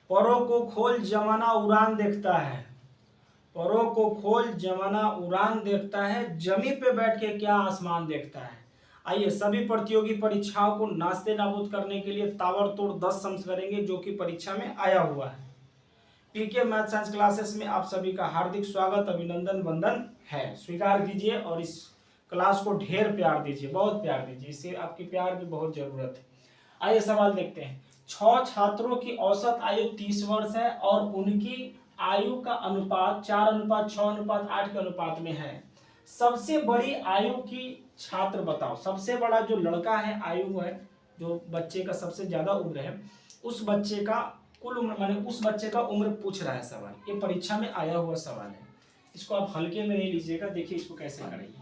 परों को खोल जमाना उड़ान देखता है, परों को खोल जमाना उड़ान देखता है, जमी पे बैठ के क्या आसमान देखता है। आइए सभी प्रतियोगी परीक्षाओं को नास्ते नाबूद करने के लिए ताबड़तोड़ 10 सम्स करेंगे जो कि परीक्षा में आया हुआ है। पीके मैथ साइंस क्लासेस में आप सभी का हार्दिक स्वागत, अभिनंदन, वंदन है। स्वीकार कीजिए और इस क्लास को ढेर प्यार दीजिए, बहुत प्यार दीजिए, इससे आपकी प्यार की बहुत जरूरत है। आइए सवाल देखते हैं। 6 छात्रों की औसत आयु 30 वर्ष है और उनकी आयु का अनुपात 4:6:8 के अनुपात में है। सबसे बड़ी आयु की छात्र बताओ। सबसे बड़ा जो लड़का है, आयु है, जो बच्चे का सबसे ज्यादा उम्र है, उस बच्चे का कुल उम्र माने उस बच्चे का उम्र पूछ रहा है सवाल। ये परीक्षा में आया हुआ सवाल है, इसको आप हल्के में नहीं लीजिएगा। देखिए इसको कैसे करेंगे,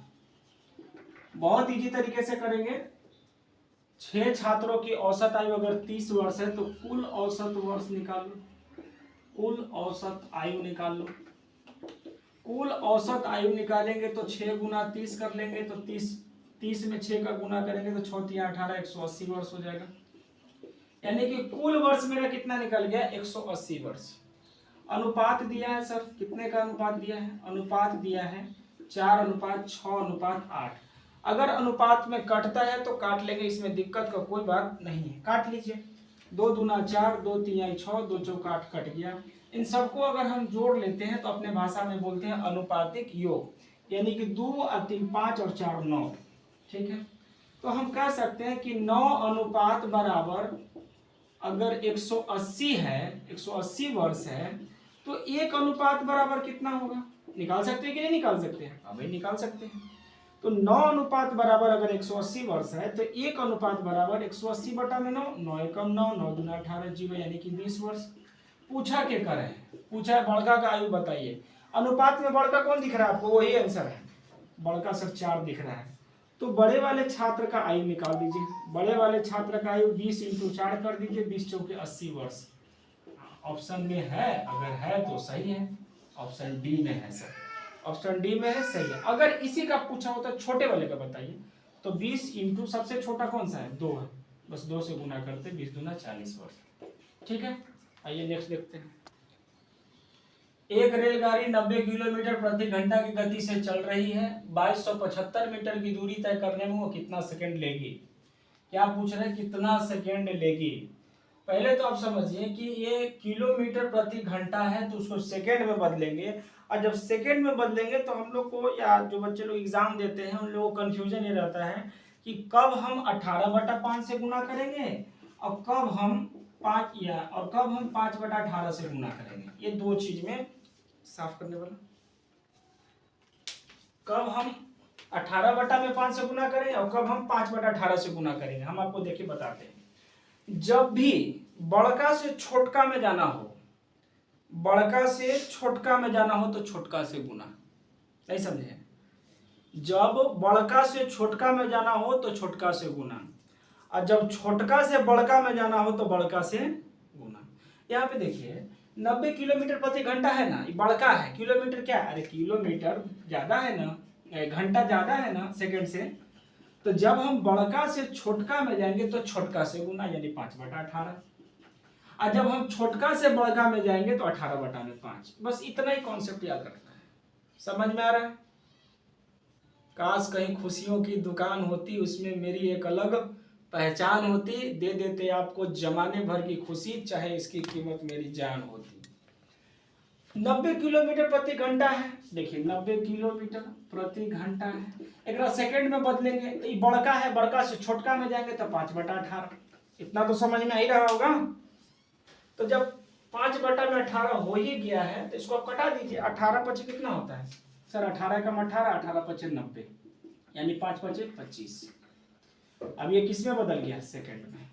बहुत इजी तरीके से करेंगे। 6 छात्रों की औसत आयु अगर 30 वर्ष है तो कुल औसत वर्ष निकाल लो, कुल औसत आयु निकाल लो। कुल औसत आयु निकालेंगे तो 6 गुना 30 कर लेंगे तो 30 में 6 का गुना करेंगे तो 6 3 18 180 वर्ष हो जाएगा। यानी कि कुल वर्ष मेरा कितना निकल गया, 180 वर्ष। अनुपात दिया है सर, कितने का अनुपात दिया है, अनुपात दिया है 4:6:8। अगर अनुपात में कटता है तो काट लेंगे, इसमें दिक्कत का कोई बात नहीं है, काट लीजिए। 2 दूना 4, 2 तिहाई 6, 2 चौका 8 कट गया। इन सबको अगर हम जोड़ लेते हैं तो अपने भाषा में बोलते हैं अनुपातिक योग, यानी कि 2 और 3 5 और 4 9। ठीक है, तो हम कह सकते हैं कि 9 अनुपात बराबर, अगर 180 है, 180 वर्ष है, तो 1 अनुपात बराबर कितना होगा, निकाल सकते हैं कि नहीं निकाल सकते हैं, हाँ भाई निकाल सकते हैं। तो 9 अनुपात बराबर अगर 180 वर्ष है तो 1 अनुपात बराबर 180 बटा में 9, 9 एकम 9, 9 दूना 18 जीरो, यानी कि 20 वर्ष। पूछा के करें, पूछा है बड़का का आयु बताइए। अनुपात में बड़का कौन दिख रहा है आपको, वही आंसर है, बड़का सर 4 दिख रहा है। तो बड़े वाले छात्र का आयु निकाल दीजिए। बड़े वाले छात्र का आयु 20 × 4 कर दीजिए, 20 चौके 80 वर्ष। ऑप्शन में है, अगर है तो सही है, ऑप्शन डी में है सर, ऑप्शन डी में है, सही है। अगर इसी का पूछा होता छोटे वाले का बताइए, तो 20 × सबसे छोटा कौन सा है, 2 है, बस 2 से गुना करते, 20 दूना 40 वर्ष। ठीक है, आइए नेक्स्ट देखते हैं। एक रेलगाड़ी 90 किलोमीटर प्रति घंटा की गति से चल रही है। 2275 मीटर की दूरी तय करने में वो कितना सेकंड लेगी। क्या पूछ रहे हैं, कितना सेकंड लेगी। पहले तो आप समझिए कि ये किलोमीटर प्रति घंटा है तो उसको सेकंड में बदलेंगे, और जब सेकंड में बदलेंगे तो हम लोग को, या जो बच्चे लोग एग्जाम देते हैं उन लोगों को कंफ्यूजन ये रहता है कि कब हम 18/5 से गुना करेंगे और कब हम 5/18 से गुना करेंगे। ये दो चीज में साफ करने वाला, कब हम 18/5 से गुना करेंगे और कब हम 5/18 से गुना करेंगे। हम आपको देखिए बताते हैं। जब भी बड़का से छोटका में जाना हो, बड़का से छोटका में जाना हो तो छोटका से गुना, नहीं समझे। जब बड़का से छोटका में जाना हो तो छोटका से गुना, और जब छोटका से बड़का में जाना हो तो बड़का से गुना। यहाँ पे देखिए 90 किलोमीटर प्रति घंटा है ना, ये बड़का है। किलोमीटर क्या है, अरे किलोमीटर ज्यादा है ना, घंटा ज्यादा है ना सेकंड से। तो जब हम बड़का से छोटका में जाएंगे तो छोटका से गुना, यानी 5/18। और जब हम छोटका से बड़का में जाएंगे तो 18/5। बस इतना ही कॉन्सेप्ट याद रखना है। समझ में आ रहा है। काश कहीं खुशियों की दुकान होती, उसमें मेरी एक अलग पहचान होती, दे देते आपको जमाने भर की खुशी, चाहे इसकी कीमत मेरी जान होती। 90 किलोमीटर प्रति घंटा है, देखिए 90 किलोमीटर प्रति घंटा है। एक सेकंड में बदलेंगे तो ये बड़का है, बड़का से छोटका में जाएंगे तो 5/18। इतना तो समझ में आ ही रहा होगा। तो जब 5/18 हो ही गया है तो इसको आप कटा दीजिए। 18×5 कितना होता है सर, 18 × 18, 18×5 90, यानी 5×5 25। अब ये किस में बदल गया, सेकंड में।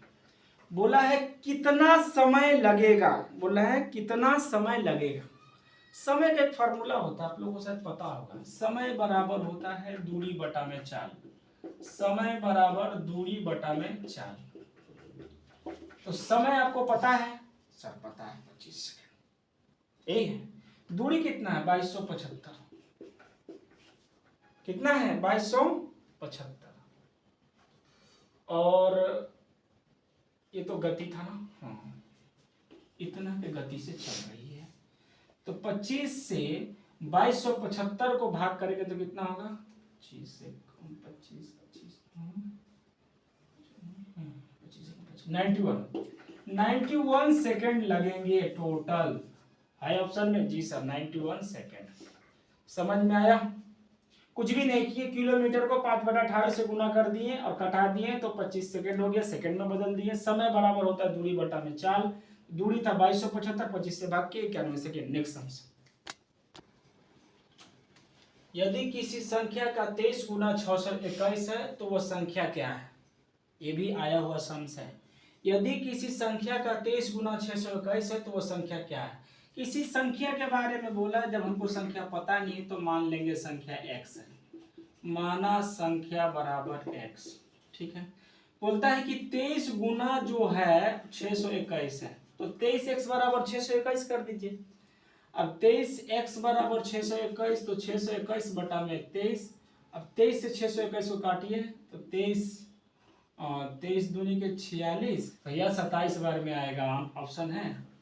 बोला है कितना समय लगेगा, बोला है कितना समय लगेगा। समय का एक फार्मूला होता है, आप लोगों को शायद पता होगा। समय बराबर होता है दूरी बटा में चाल, समय बराबर दूरी बटा में चाल। तो समय आपको पता है सर, पता है 25 सेकंड। यही है। दूरी कितना है, 2275। कितना है, 2275। और ये तो गति था ना, हाँ, इतना के गति से चल रही है। तो 25 से 2275 को भाग करेंगे तो कितना होगा? 25 से 91 सेकेंड लगेंगे टोटल। है ऑप्शन में? जी सर, 91 सेकेंड। समझ में आया? कुछ भी नहीं किए, किलोमीटर को 5/18 से गुना कर दिए और कटा दिए तो 25 सेकेंड हो गया, सेकेंड में बदल दिए। समय बराबर होता है दूरी बटा में चाल। दूरी था 2275, 25 से भाग के 91 सेकेंड। Next sum. यदि किसी संख्या का 23 गुना 621 है तो वह संख्या क्या है? ये भी आया हुआ सम्स है। यदि किसी संख्या का 23 गुना 621 है तो वह संख्या क्या है? किसी संख्या के बारे में बोला, जब हमको संख्या पता नहीं तो मान लेंगे संख्या x है। माना संख्या बराबर x, ठीक है। बोलता है कि 23 गुना जो है 621 है, तो 23x बराबर 621 कर दीजिए। अब 23x बराबर 621, तो 621 बटा में 23। अब 23 से 621 को काटिए तो 23 दूनी के 46, भैया 27 बार में आएगा। ऑप्शन है।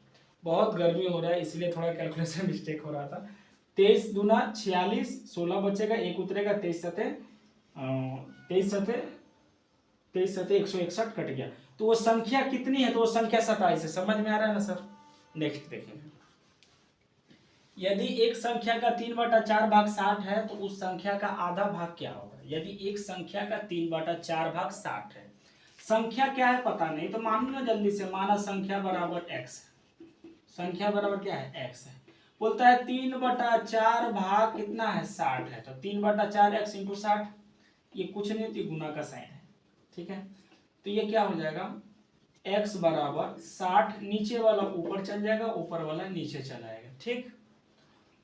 बहुत गर्मी हो रहा है इसलिए थोड़ा कैलकुलेशन मिस्टेक हो रहा था। 23 दूना 46, 16 बचेगा, एक उतरेगा, 23 सते 161 कट गया। तो वो संख्या कितनी है? तो वो संख्या 27 है। समझ में आ रहा है ना सर? नेक्स्ट देखेंगे। यदि एक संख्या का 3/4 भाग 60 है तो उस संख्या का आधा भाग क्या होगा? यदि एक संख्या का 3/4 भाग 60 है, संख्या क्या है पता नहीं, तो मान लो जल्दी से। माना संख्या बराबर x, संख्या बराबर क्या है? x है। बोलता है 3/4 भाग कितना है? 60 है। तो 3/4 x इंटू 60, ये कुछ नहीं होती, गुना का साइन है, ठीक है। तो ये क्या हो जाएगा? x बराबर 60, नीचे वाला ऊपर चल जाएगा, ऊपर वाला नीचे चला आएगा, ठीक।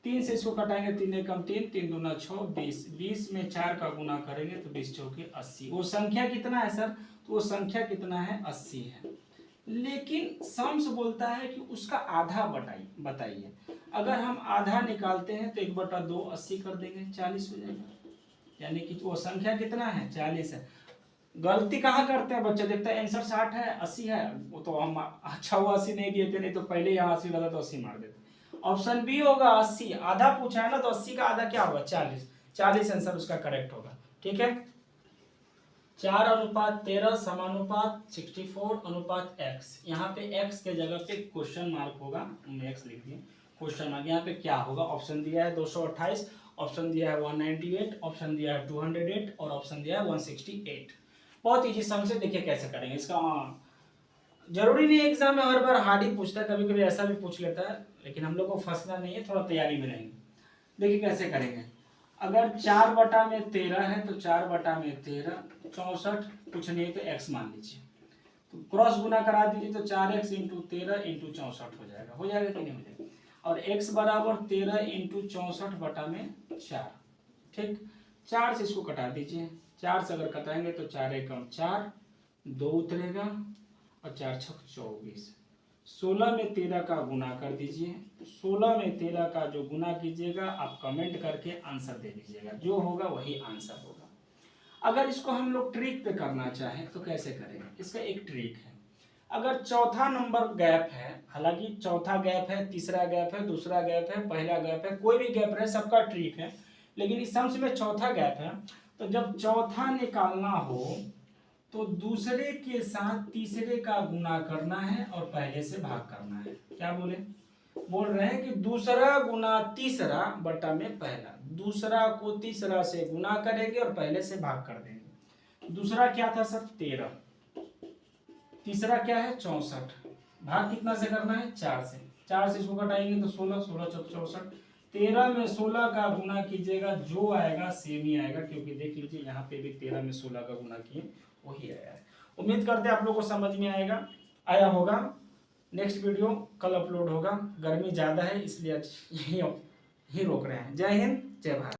3 से इसको कटाएंगे, 3 एकम 3, 3 दूना 6, 20। 20 में 4 का गुना करेंगे तो 20 चौके 80। वो संख्या कितना है सर? तो वो संख्या कितना है? 80 है। लेकिन सम्स बोलता है कि उसका आधा बताइए। अगर हम आधा निकालते हैं तो 1/2 80 कर देंगे, 40 हो जाएगा। यानी कि वो संख्या कितना है? 40 है। गलती कहाँ करते हैं बच्चे? देखते हैं आंसर 60 है, 80 है, वो तो हम अच्छा हुआ 80 नहीं दिए थे, नहीं तो पहले यहाँ 80 लगा तो 80 मार देते। ऑप्शन बी होगा 80। आधा पूछा है ना, तो 80 का आधा क्या होगा? 40। 40 आंसर उसका करेक्ट होगा, ठीक है। 4:13 समानुपात 64:x। यहाँ पे x के जगह पे क्वेश्चन मार्क होगा, x लिख दिए क्वेश्चन मार्क। यहाँ पे क्या होगा? ऑप्शन दिया है 228, ऑप्शन दिया है 198, ऑप्शन दिया है 208 और ऑप्शन दिया है 168। बहुत इजी सम से देखिए कैसे करेंगे इसका। जरूरी नहीं एग्जाम में हर बार हार्ड ही पूछता है, कभी कभी ऐसा भी पूछ लेता है, लेकिन हम लोग को फंसना नहीं है, थोड़ा तैयारी में रहेंगे। देखिए कैसे करेंगे। अगर 4/13 है तो 4/13 64, कुछ नहीं तो x मान लीजिए, तो क्रॉस गुना करा दीजिए तो 4x इंटू 13 इंटू 64 हो जाएगा। हो जाएगा कि नहीं हो जाएगा? और x बराबर 13 इंटू 64 बटा में 4, ठीक। 4 से इसको कटा दीजिए, 4 से अगर कटाएंगे तो 4 एकम 4, 2 उतरेगा और 4 छक 24। 16 में 13 का गुना कर दीजिए। 16 में 13 का जो गुना कीजिएगा आप कमेंट करके आंसर दे दीजिएगा, जो होगा वही आंसर होगा। अगर इसको हम लोग ट्रिक पे करना चाहें तो कैसे करेंगे? इसका एक ट्रिक है। अगर चौथा नंबर गैप है, हालांकि चौथा गैप है, तीसरा गैप है, दूसरा गैप है, पहला गैप है, कोई भी गैप है, सबका ट्रिक है, लेकिन इस सम्स में चौथा गैप है, तो जब चौथा निकालना हो तो दूसरे के साथ तीसरे का गुना करना है और पहले से भाग करना है। क्या बोले? बोल रहे हैं कि दूसरा गुना तीसरा बटा में पहला। दूसरा को तीसरा से गुना करेंगे और पहले से भाग कर देंगे। दूसरा क्या था सर? 13। तीसरा क्या है? 64। भाग कितना से करना है? 4 से। 4 से इसको घटाएंगे तो 16, 16 चौक 64। 13 में 16 का गुना कीजिएगा, जो आएगा सेम ही आएगा, क्योंकि देख लीजिए यहाँ पे भी 13 में 16 का गुना किए, वही आया है। उम्मीद करते हैं आप लोगों को समझ में आया होगा। नेक्स्ट वीडियो कल अपलोड होगा। गर्मी ज़्यादा है इसलिए यही रोक रहे हैं। जय हिंद, जय भारत।